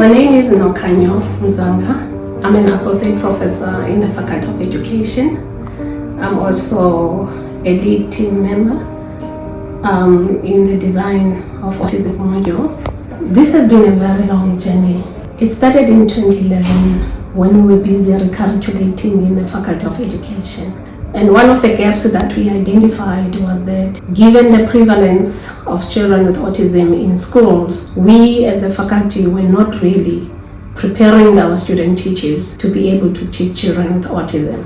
My name is Nokhanyo Mdzanga. I'm an associate professor in the Faculty of Education. I'm also a lead team member in the design of autistic modules. This has been a very long journey. It started in 2011 when we were busy recalculating in the Faculty of Education. And one of the gaps that we identified was that given the prevalence of children with autism in schools, we as the faculty were not really preparing our student teachers to be able to teach children with autism.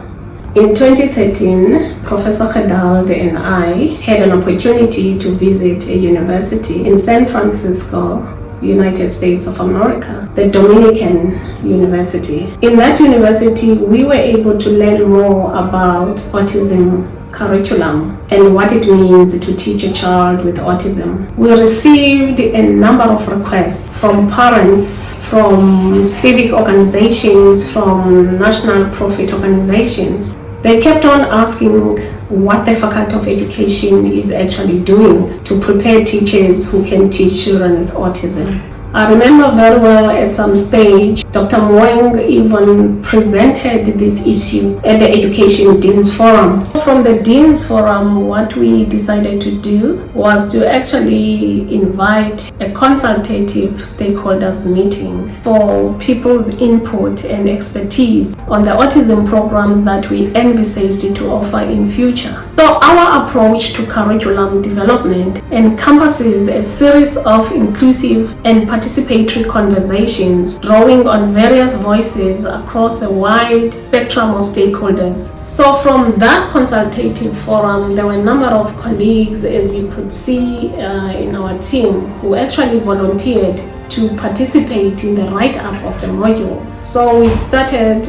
In 2013, Professor Sathorar and I had an opportunity to visit a university in San Francisco, United States of America, the Dominican University. In that university, we were able to learn more about autism curriculum and what it means to teach a child with autism. We received a number of requests from parents, from civic organizations, from national profit organizations. They kept on asking what the Faculty of Education is actually doing to prepare teachers who can teach children with autism. I remember very well at some stage, Dr. Moeng even presented this issue at the Education Deans Forum. From the Deans Forum, what we decided to do was to actually invite a consultative stakeholders meeting for people's input and expertise on the autism programs that we envisaged to offer in future. So our approach to curriculum development encompasses a series of inclusive and participatory conversations, drawing on various voices across a wide spectrum of stakeholders. So from that consultative forum, there were a number of colleagues, as you could see in our team, who actually volunteered to participate in the write-up of the modules. So we started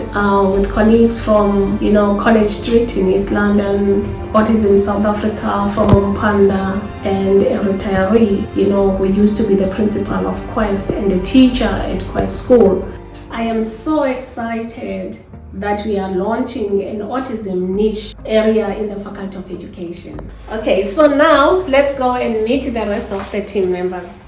with colleagues from College Street in East London, Autism South Africa, from Umpanda, and a retiree who used to be the principal of Quest and a teacher at Quest School. I am so excited that we are launching an Autism Niche Area in the Faculty of Education. Okay, so now let's go and meet the rest of the team members.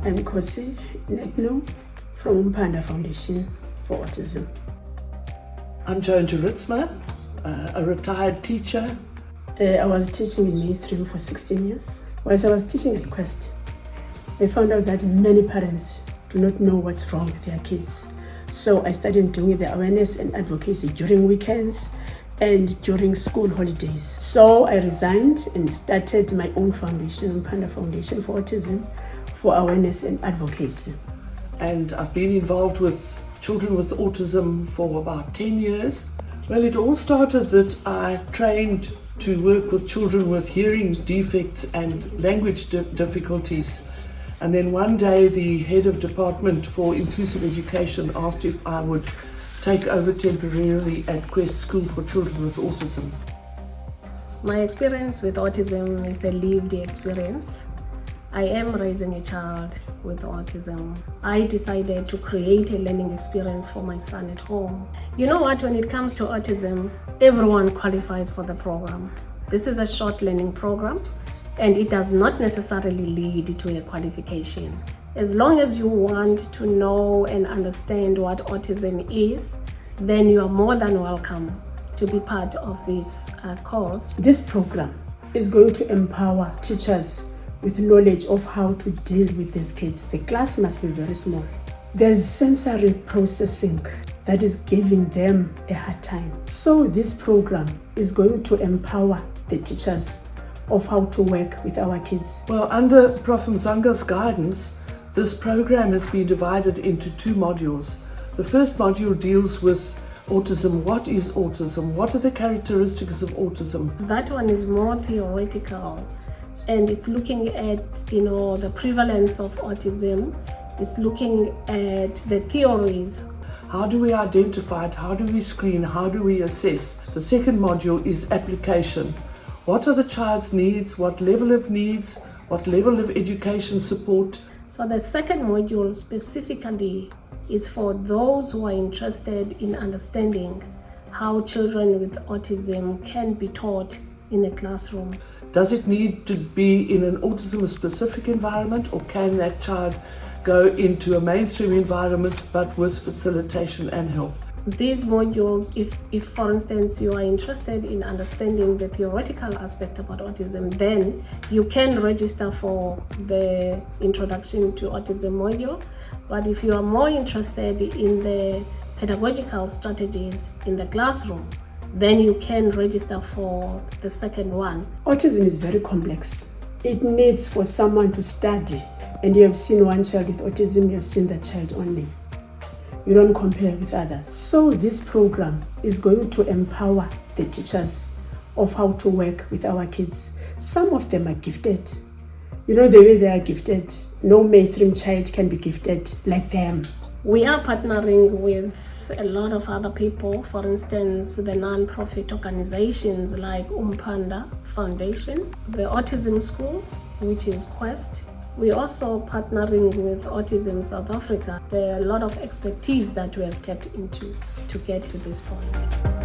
I'm Kosi Netno from Umpanda Foundation for Autism. I'm Joan Ritzma, a retired teacher. I was teaching in mainstream for 16 years. Whilst I was teaching at Quest, I found out that many parents do not know what's wrong with their kids. So I started doing the awareness and advocacy during weekends and during school holidays. So I resigned and started my own foundation, Umpanda Foundation for Autism, for awareness and advocacy. And I've been involved with children with autism for about 10 years. Well, it all started that I trained to work with children with hearing defects and language difficulties. And then one day the head of department for inclusive education asked if I would take over temporarily at Quest School for Children with Autism. My experience with autism is a lived experience. I am raising a child with autism. I decided to create a learning experience for my son at home. You know what, when it comes to autism, everyone qualifies for the program. This is a short learning program and it does not necessarily lead to a qualification. As long as you want to know and understand what autism is, then you are more than welcome to be part of this course. This program is going to empower teachers with knowledge of how to deal with these kids. The class must be very small. There's sensory processing that is giving them a hard time. So this program is going to empower the teachers of how to work with our kids. Well, under Prof Mdzanga's guidance, this program has been divided into 2 modules. The first module deals with autism. What is autism? What are the characteristics of autism? That one is more theoretical. And it's looking at, the prevalence of autism. It's looking at the theories. How do we identify it? How do we screen? How do we assess? The second module is application. What are the child's needs? What level of needs? What level of education support? So the second module specifically is for those who are interested in understanding how children with autism can be taught in a classroom. Does it need to be in an autism-specific environment, or can that child go into a mainstream environment but with facilitation and help? These modules, if for instance you are interested in understanding the theoretical aspect about autism, then you can register for the Introduction to Autism module. But if you are more interested in the pedagogical strategies in the classroom, then you can register for the second one. Autism is very complex. It needs for someone to study, and you have seen one child with autism, you have seen that child only. You don't compare with others. So this program is going to empower the teachers of how to work with our kids. Some of them are gifted. You know, the way they are gifted, no mainstream child can be gifted like them. We are partnering with a lot of other people, for instance, the non-profit organizations like Umpanda Foundation, the Autism School, which is Quest. We're also partnering with Autism South Africa. There are a lot of expertise that we have tapped into to get to this point.